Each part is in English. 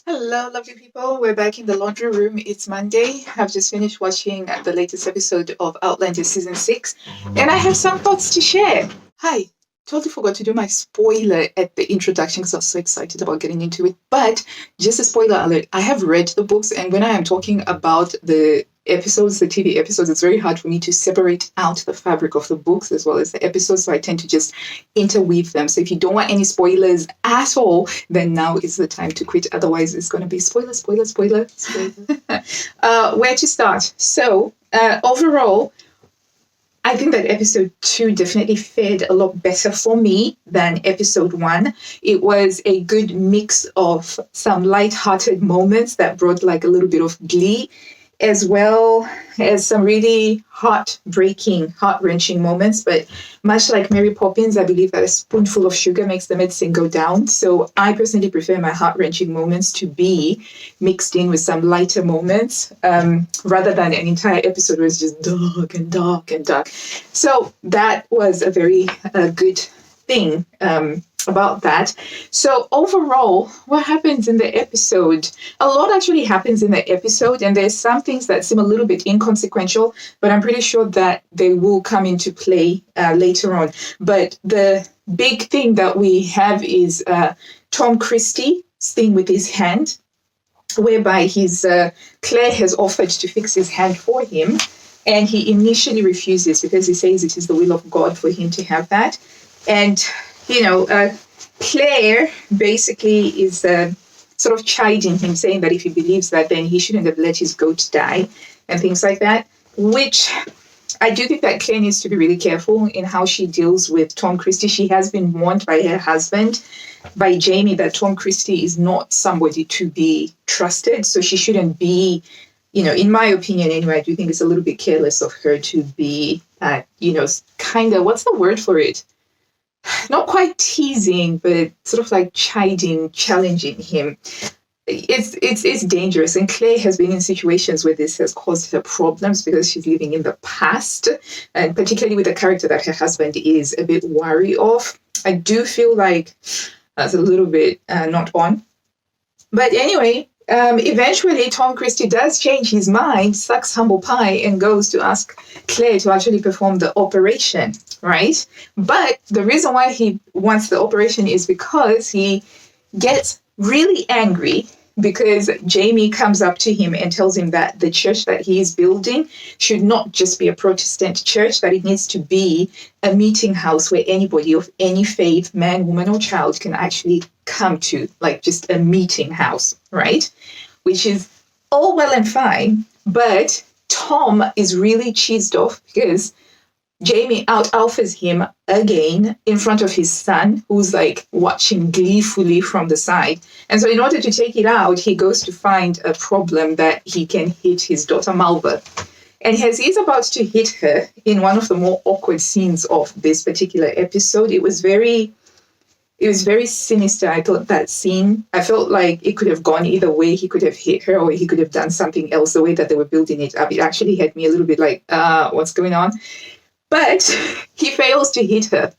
Hello, lovely people. We're back in the laundry room. It's Monday. I've just finished watching the latest episode of Outlander season 6, and I have some thoughts to share. Hi. Totally forgot to do my spoiler at the introduction because I was so excited about getting into it. But just a spoiler alert, I have read the books, and when I am talking about the episodes, the TV episodes, it's very hard for me to separate out the fabric of the books as well as the episodes. So I tend to just interweave them. So if you don't want any spoilers at all, then now is the time to quit. Otherwise, it's going to be spoiler, spoiler, spoiler, spoiler. Where to start? So overall, I think that episode 2 definitely fared a lot better for me than episode 1. It was a good mix of some light-hearted moments that brought like a little bit of glee, as well as some really heart-breaking, heart-wrenching moments. But much like Mary Poppins, I believe that a spoonful of sugar makes the medicine go down. So I personally prefer my heart-wrenching moments to be mixed in with some lighter moments, rather than an entire episode where it's just dark and dark and dark. So that was a very good thing about that. So overall, what happens in the episode? A lot actually happens in the episode, and there's some things that seem a little bit inconsequential, but I'm pretty sure that they will come into play later on. But the big thing that we have is Tom Christie's thing with his hand, whereby Claire has offered to fix his hand for him, and he initially refuses because he says it is the will of God for him to have that. And Claire basically is sort of chiding him, saying that if he believes that, then he shouldn't have let his goat die and things like that, which I do think that Claire needs to be really careful in how she deals with Tom Christie. She has been warned by her husband, by Jamie, that Tom Christie is not somebody to be trusted. So she shouldn't be, in my opinion anyway, I do think it's a little bit careless of her to be, kind of, what's the word for it? Not quite teasing, but sort of like chiding, challenging him. It's dangerous, and Claire has been in situations where this has caused her problems because she's living in the past, and particularly with a character that her husband is a bit wary of. I do feel like that's a little bit not on. But anyway, eventually Tom Christie does change his mind, sucks humble pie, and goes to ask Claire to actually perform the operation, right? But the reason why he wants the operation is because he gets really angry because Jamie comes up to him and tells him that the church that he is building should not just be a Protestant church, that it needs to be a meeting house where anybody of any faith, man, woman, or child, can actually come to, like just a meeting house, right? Which is all well and fine, but Tom is really cheesed off because Jamie out-alphas him again in front of his son, who's like watching gleefully from the side. And so in order to take it out, he goes to find a problem that he can hit his daughter Malva. And as he's about to hit her in one of the more awkward scenes of this particular episode, it was very sinister. I thought that scene, I felt like it could have gone either way. He could have hit her or he could have done something else. The way that they were building it up, it actually had me a little bit like, what's going on? But he fails to hit her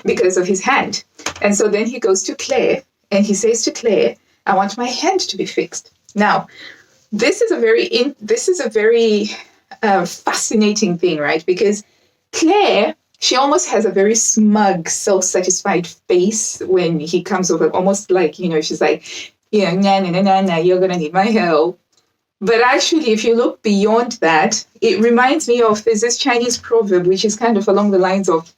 because of his hand. And so then he goes to Claire and he says to Claire, I want my hand to be fixed. Now, this is a very fascinating thing, right? Because Claire, she almost has a very smug, self-satisfied face when he comes over, almost like, she's like, nah, you're going to need my help. But actually, if you look beyond that, it reminds me of, there's this Chinese proverb, which is kind of along the lines of,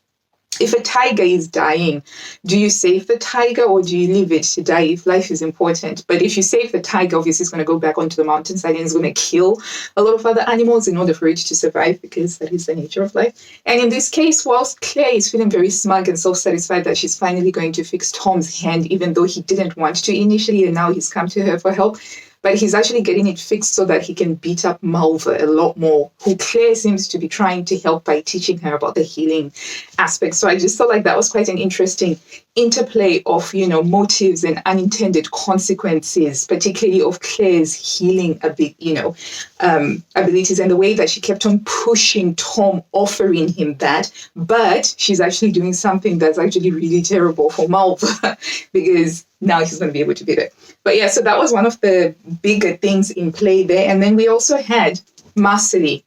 if a tiger is dying, do you save the tiger or do you leave it to die if life is important? But if you save the tiger, obviously it's going to go back onto the mountainside and it's going to kill a lot of other animals in order for it to survive, because that is the nature of life. And in this case, whilst Claire is feeling very smug and self-satisfied that she's finally going to fix Tom's hand, even though he didn't want to initially, and now he's come to her for help, but he's actually getting it fixed so that he can beat up Malva a lot more, who Claire seems to be trying to help by teaching her about the healing aspect. So I just felt like that was quite an interesting interplay of, motives and unintended consequences, particularly of Claire's healing abilities, and the way that she kept on pushing Tom, offering him that, but she's actually doing something that's actually really terrible for Malva because now he's going to be able to beat it. But yeah, so that was one of the bigger things in play there. And then we also had Marcelly.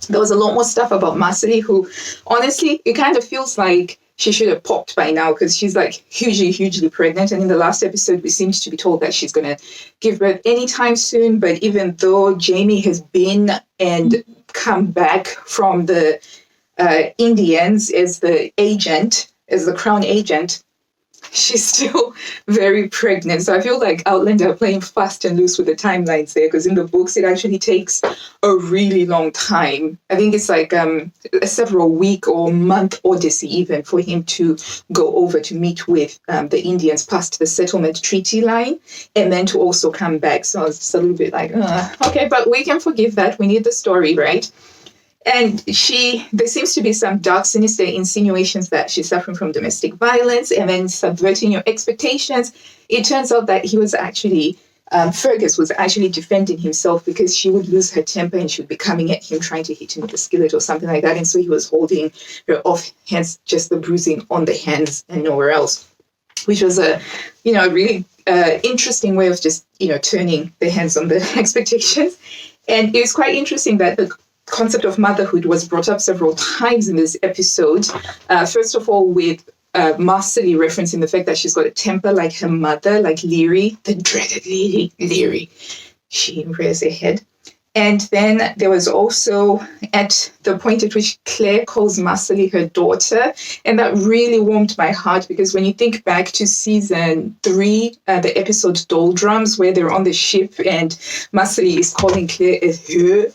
There was a lot more stuff about Marcelly, who honestly, it kind of feels like she should have popped by now because she's like hugely pregnant. And in the last episode, we seemed to be told that she's going to give birth anytime soon. But even though Jamie has been and come back from the Indians as the agent, as the crown agent, she's still very pregnant. So I feel like Outlander are playing fast and loose with the timelines there, because in the books, it actually takes a really long time. I think it's like a several week or month odyssey even for him to go over to meet with the Indians past the settlement treaty line, and then to also come back. So it's just a little bit like, okay, but we can forgive that. We need the story, right? And there seems to be some dark, sinister insinuations that she's suffering from domestic violence and then subverting your expectations. It turns out that he was actually, Fergus was actually defending himself because she would lose her temper and she would be coming at him, trying to hit him with a skillet or something like that. And so he was holding her off, hence just the bruising on the hands and nowhere else, which was a really interesting way of just, turning the hands on the expectations. And it was quite interesting that the concept of motherhood was brought up several times in this episode. First of all, with Marcelly referencing the fact that she's got a temper like her mother, like Leary, the dreaded Leary. She rears her head. And then there was also at the point at which Claire calls Marcelly her daughter. And that really warmed my heart, because when you think back to season 3, the episode Doldrums, where they're on the ship and Marcelly is calling Claire a her.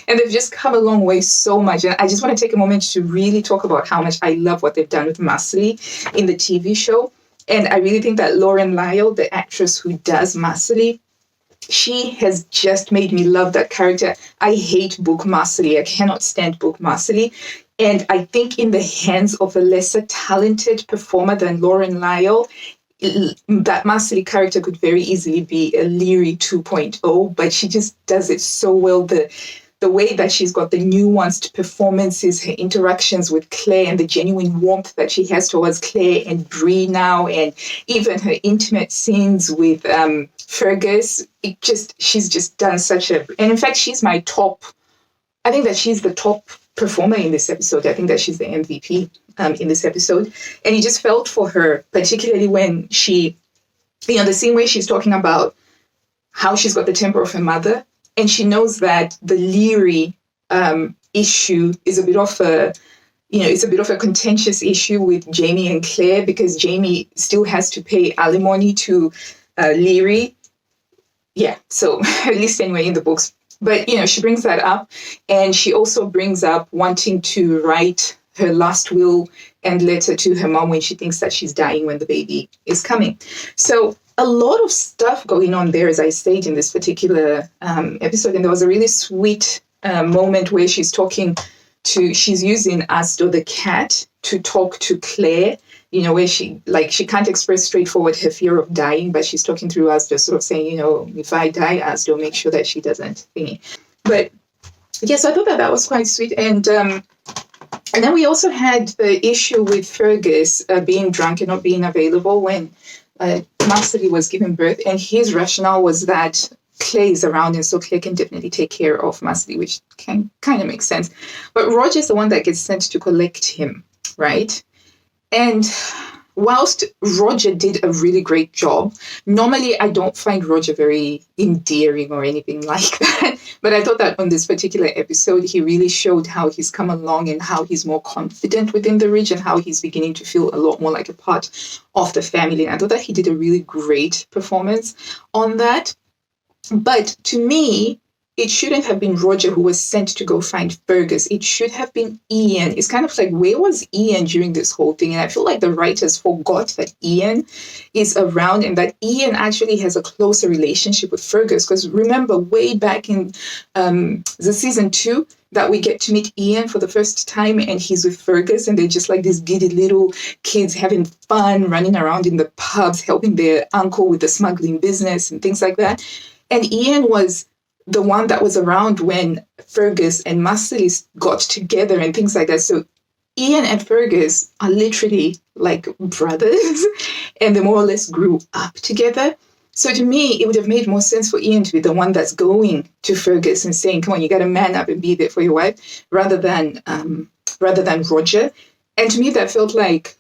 And they've just come a long way so much. And I just want to take a moment to really talk about how much I love what they've done with Marcelly in the TV show. And I really think that Lauren Lyle, the actress who does Marcelly, she has just made me love that character. I hate Book Marcelly. I cannot stand Book Marcelly. And I think in the hands of a lesser talented performer than Lauren Lyle, that Marcelly character could very easily be a Leary 2.0, but she just does it so well. The way that she's got the nuanced performances, her interactions with Claire, and the genuine warmth that she has towards Claire and Bree now, and even her intimate scenes with Fergus, she's just done such a... And in fact, she's my top... I think that she's the top performer in this episode. I think that she's the MVP in this episode. And you just felt for her, particularly when she... the same way she's talking about how she's got the temper of her mother, and she knows that the Leary issue is a bit of a, it's a bit of a contentious issue with Jamie and Claire, because Jamie still has to pay alimony to Leary. Yeah, so at least anyway in the books. But, she brings that up. And she also brings up wanting to write her last will and letter to her mom when she thinks that she's dying when the baby is coming. So a lot of stuff going on there, as I said, in this particular episode. And there was a really sweet moment where she's using Asdo the cat to talk to Claire, where she can't express straightforward her fear of dying, but she's talking through Asdo, sort of saying, if I die, Asdo, make sure that she doesn't thingy. But yeah, so I thought that was quite sweet. And then we also had the issue with Fergus being drunk and not being available when Marcelly was giving birth, and his rationale was that Claire is around, and so Claire can definitely take care of Marcelly, which can kind of make sense. But Roger's the one that gets sent to collect him, right? And whilst Roger did a really great job, normally I don't find Roger very endearing or anything like that. But I thought that on this particular episode, he really showed how he's come along and how he's more confident within the Ridge and how he's beginning to feel a lot more like a part of the family. And I thought that he did a really great performance on that. But to me, it shouldn't have been Roger who was sent to go find Fergus. It should have been Ian. It's kind of like, where was Ian during this whole thing? And I feel like the writers forgot that Ian is around and that Ian actually has a closer relationship with Fergus. Because remember, way back in the season 2, that we get to meet Ian for the first time, and he's with Fergus, and they're just like these giddy little kids having fun, running around in the pubs, helping their uncle with the smuggling business and things like that. And Ian was the one that was around when Fergus and Marcelly got together and things like that. So Ian and Fergus are literally like brothers and they more or less grew up together. So to me, it would have made more sense for Ian to be the one that's going to Fergus and saying, come on, you got to man up and be there for your wife, rather than Roger. And to me, that felt like,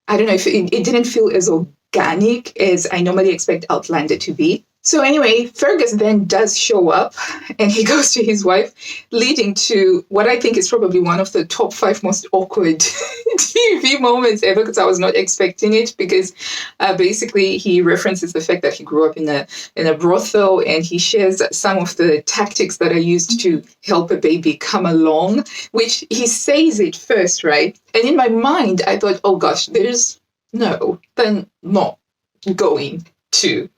I don't know, if it didn't feel as organic as I normally expect Outlander to be. So anyway, Fergus then does show up and he goes to his wife, leading to what I think is probably one of the top 5 most awkward TV moments ever, because I was not expecting it, because basically he references the fact that he grew up in a brothel, and he shares some of the tactics that are used to help a baby come along, which he says it first, right? And in my mind, I thought, oh gosh, they're not going to.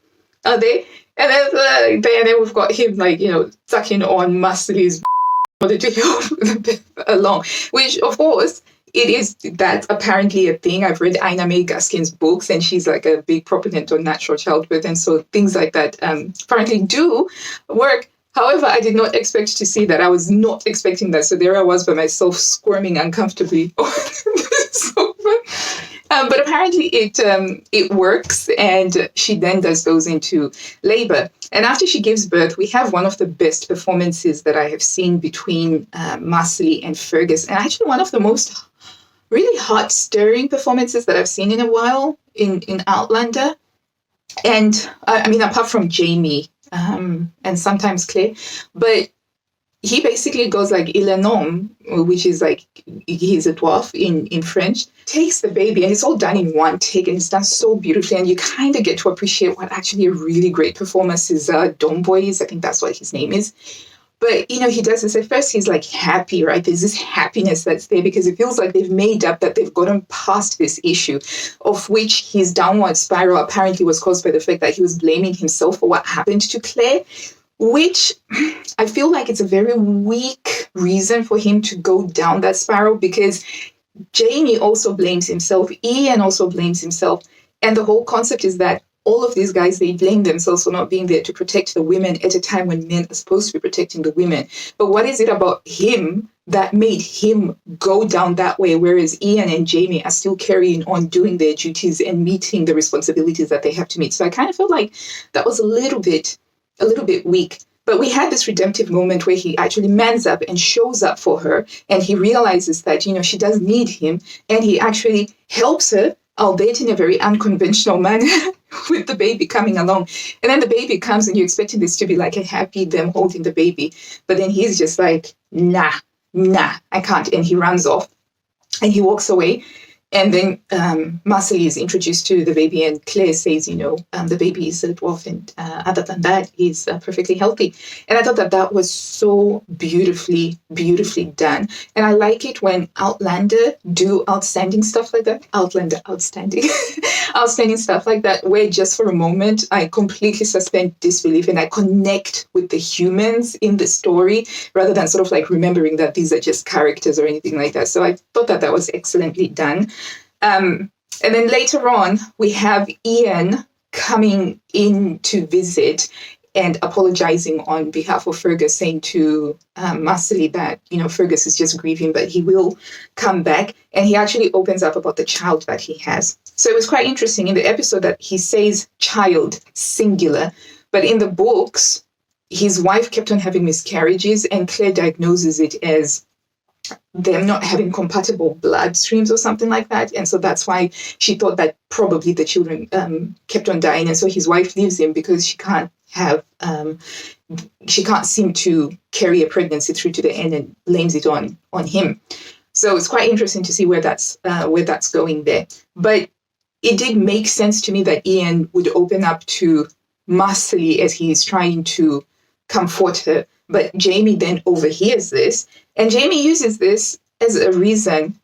Are they? And then we've got him, like, sucking on Muscly's in order to help them along, which, of course, that's apparently a thing. I've read Ina May Gaskin's books, and she's like a big proponent on natural childbirth, and so things like that apparently do work. However, I did not expect to see that. I was not expecting that. So there I was by myself, squirming uncomfortably on the sofa. But apparently it works, and she then goes into labor. And after she gives birth, we have one of the best performances that I have seen between Muscly and Fergus, and actually one of the most really heart-stirring performances that I've seen in a while in Outlander. And I mean, apart from Jamie and sometimes Claire, but he basically goes like il est un homme, which is like he's a dwarf in French, takes the baby, and it's all done in one take, and it's done so beautifully, and you kind of get to appreciate what actually a really great performance is. Domboy is, I think that's what his name is. But, he does this. At first, he's like happy, right? There's this happiness that's there because it feels like they've made up, that they've gotten past this issue, of which his downward spiral apparently was caused by the fact that he was blaming himself for what happened to Claire, which I feel like it's a very weak reason for him to go down that spiral, because Jamie also blames himself, Ian also blames himself, and the whole concept is that all of these guys, they blame themselves for not being there to protect the women at a time when men are supposed to be protecting the women. But what is it about him that made him go down that way, whereas Ian and Jamie are still carrying on doing their duties and meeting the responsibilities that they have to meet? So I kind of felt like that was a little bit weak. But we had this redemptive moment where he actually mans up and shows up for her, and he realizes that, she does need him, and he actually helps her, albeit in a very unconventional manner, with the baby coming along. And then the baby comes, and you're expecting this to be like a happy them holding the baby. But then he's just like, nah, I can't. And he runs off and he walks away. And then Muscly is introduced to the baby, and Claire says, the baby is a dwarf, and other than that, he's perfectly healthy. And I thought that was so beautifully, beautifully done. And I like it when Outlander do outstanding stuff like that. Outlander, outstanding. Outstanding stuff like that, where just for a moment, I completely suspend disbelief and I connect with the humans in the story, rather than sort of like remembering that these are just characters or anything like that. So I thought that was excellently done. And then later on, we have Ian coming in to visit and apologizing on behalf of Fergus, saying to Muscly that, Fergus is just grieving, but he will come back. And he actually opens up about the child that he has. So it was quite interesting in the episode that he says child, singular, but in the books, his wife kept on having miscarriages, and Claire diagnoses it as them not having compatible blood streams or something like that. And so that's why she thought that probably the children kept on dying. And so his wife leaves him because she can't seem to carry a pregnancy through to the end, and blames it on him. So it's quite interesting to see where that's going there. But it did make sense to me that Ian would open up to Muscly as he is trying to comfort her. But Jamie then overhears this, and Jamie uses this as a reason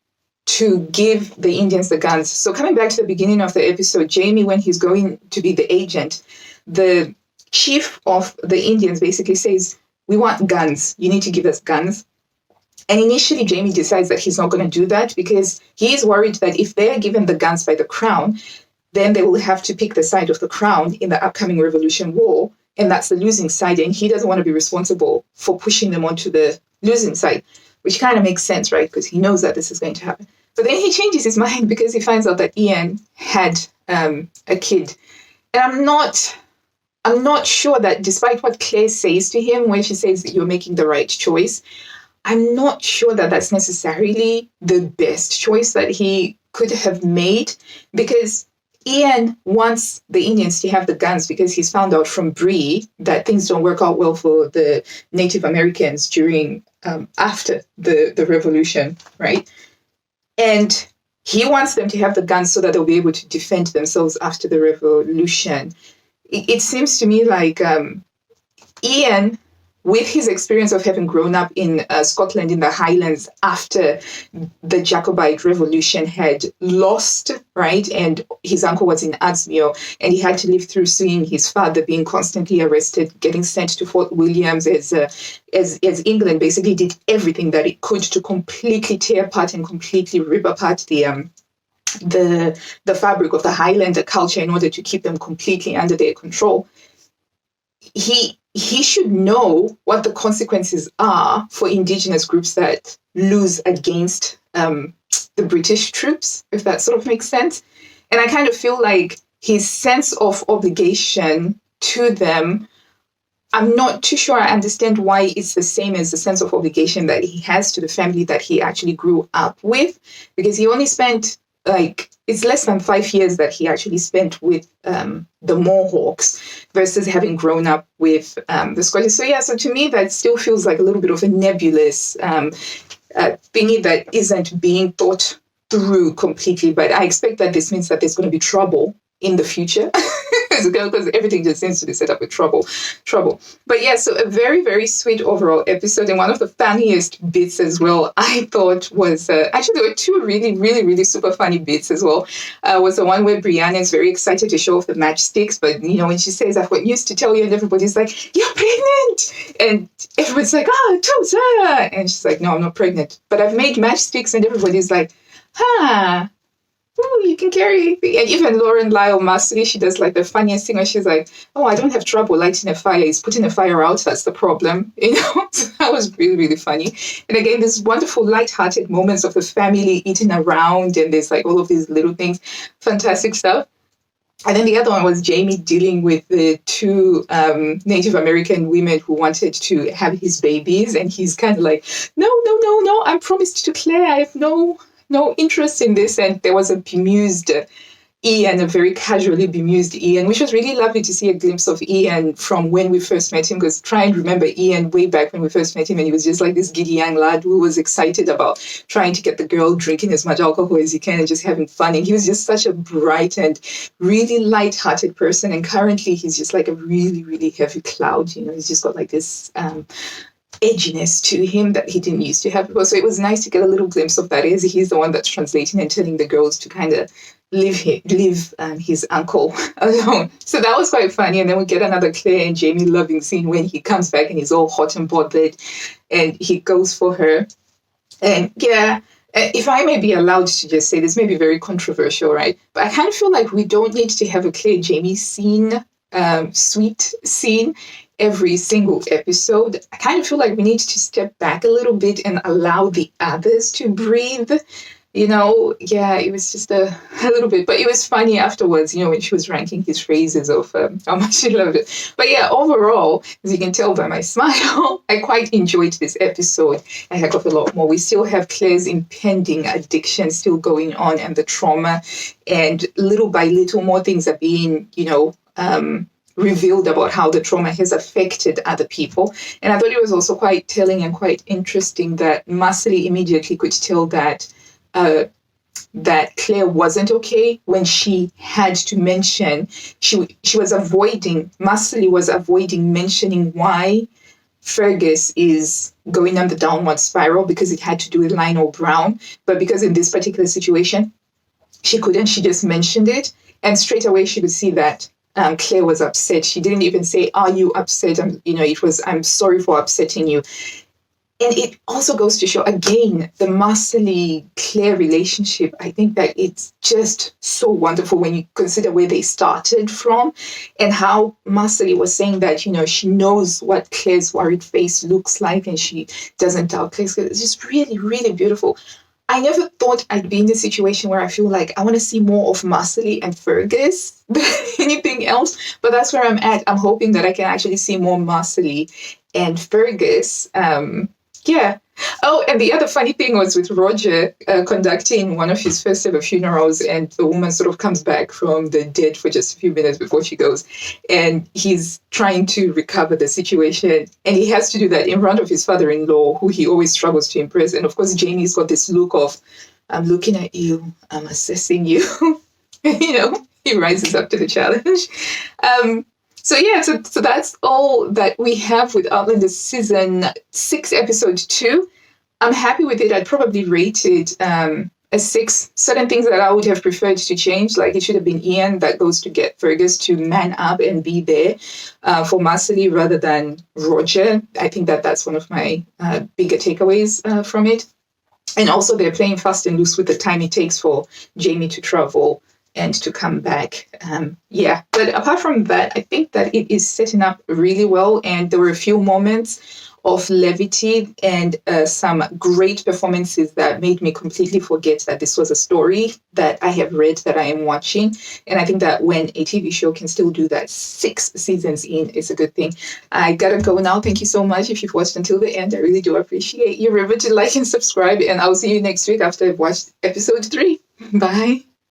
to give the Indians the guns. So coming back to the beginning of the episode, Jamie, when he's going to be the agent, the chief of the Indians basically says, we want guns. You need to give us guns. And initially, Jamie decides that he's not going to do that because he is worried that if they are given the guns by the crown, then they will have to pick the side of the crown in the upcoming Revolution War. And that's the losing side. And he doesn't want to be responsible for pushing them onto the losing side. which kind of makes sense, right? Because he knows that this is going to happen. But then he changes his mind because he finds out that Ian had a kid. And I'm not sure that despite what Claire says to him when she says that you're making the right choice, I'm not sure that that's necessarily the best choice that he could have made, because Ian wants the Indians to have the guns because he's found out from Bree that things don't work out well for the Native Americans during after the revolution, right? And he wants them to have the guns so that they'll be able to defend themselves after the revolution. It seems to me like Ian, with his experience of having grown up in Scotland in the Highlands after the Jacobite Revolution had lost, right? And his uncle was in Adsmuir, and he had to live through seeing his father being constantly arrested, getting sent to Fort Williams as England basically did everything that it could to completely tear apart and completely rip apart the fabric of the Highlander culture in order to keep them completely under their control. He should know what the consequences are for Indigenous groups that lose against the British troops, if that sort of makes sense. And I kind of feel like his sense of obligation to them, I'm not too sure I understand why it's the same as the sense of obligation that he has to the family that he actually grew up with, because he only spent it's less than 5 years that he actually spent with the Mohawks versus having grown up with the Scottish. So to me, that still feels like a little bit of a nebulous thingy that isn't being thought through completely. But I expect that this means that there's going to be trouble in the future because everything just seems to be set up with trouble. But yeah, so a very, very sweet overall episode. And one of the funniest bits as well, I thought was, actually there were two really, really, really super funny bits as well. Was the one where Brianna is very excited to show off the matchsticks. But, when she says, I've got news to tell you, and everybody's like, you're pregnant. And everyone's like, Tulsa. And she's like, no, I'm not pregnant. But I've made matchsticks. And everybody's like, oh, you can carry. And even Lauren Lyle Massey, she does like the funniest thing where she's like, oh, I don't have trouble lighting a fire. It's putting a fire out. That's the problem. So that was really, really funny. And again, there's wonderful light-hearted moments of the family eating around, and there's like all of these little things. Fantastic stuff. And then the other one was Jamie dealing with the two Native American women who wanted to have his babies. And he's kind of like, no, I'm promised to Claire. I have no interest in this. And there was a bemused Ian, a very casually bemused Ian, which was really lovely to see a glimpse of Ian from when we first met him, because try and remember Ian way back when we first met him, and he was just like this giddy young lad who was excited about trying to get the girl drinking as much alcohol as he can and just having fun. And he was just such a bright and really light-hearted person. And currently he's just like a really, really heavy cloud. He's just got like this edginess to him that he didn't used to have before. So it was nice to get a little glimpse of that, as he's the one that's translating and telling the girls to kind of leave his uncle alone. So that was quite funny. And then we get another Claire and Jamie loving scene when he comes back and he's all hot and bothered and he goes for her. And yeah, if I may be allowed to just say this, may be very controversial, right? But I kind of feel like we don't need to have a Claire Jamie scene, sweet scene every single episode. I kind of feel like we need to step back a little bit and allow the others to breathe. Yeah, it was just a little bit, but it was funny afterwards, when she was ranking his phrases of how much she loved it. But yeah, overall, as you can tell by my smile, I quite enjoyed this episode a heck of a lot more. We still have Claire's impending addiction still going on and the trauma, and little by little more things are being, revealed about how the trauma has affected other people. And I thought it was also quite telling and quite interesting that Marcelly immediately could tell that Claire wasn't okay when she had to mention, Marcelly was avoiding mentioning why Fergus is going on the downward spiral, because it had to do with Lionel Brown. But because in this particular situation, she couldn't, she just mentioned it. And straight away she could see that Claire was upset. She didn't even say, are you upset? It was, I'm sorry for upsetting you. And it also goes to show, again, the Marcelly Claire relationship. I think that it's just so wonderful when you consider where they started from and how Marcelly was saying that, she knows what Claire's worried face looks like and she doesn't doubt Claire's. It's just really, really beautiful. I never thought I'd be in a situation where I feel like I want to see more of Marcelly and Fergus than anything else. But that's where I'm at. I'm hoping that I can actually see more Marcelly and Fergus. Yeah. Oh, and the other funny thing was with Roger conducting one of his first ever funerals, and the woman sort of comes back from the dead for just a few minutes before she goes, and he's trying to recover the situation, and he has to do that in front of his father-in-law, who he always struggles to impress. And of course, Jamie's got this look of, I'm looking at you, I'm assessing you. He rises up to the challenge. So that's all that we have with Outlander season 6, episode 2. I'm happy with it. I'd probably rate it a 6. Certain things that I would have preferred to change, like it should have been Ian that goes to get Fergus to man up and be there for Marcelly rather than Roger. I think that's one of my bigger takeaways from it. And also they're playing fast and loose with the time it takes for Jamie to travel and to come back. But apart from that, I think that it is setting up really well. And there were a few moments of levity and some great performances that made me completely forget that this was a story that I have read, that I am watching. And I think that when a TV show can still do that 6 seasons in, it's a good thing. I gotta go now. Thank you so much if you've watched until the end. I really do appreciate you. Remember to like and subscribe, and I'll see you next week after I've watched episode 3. Bye.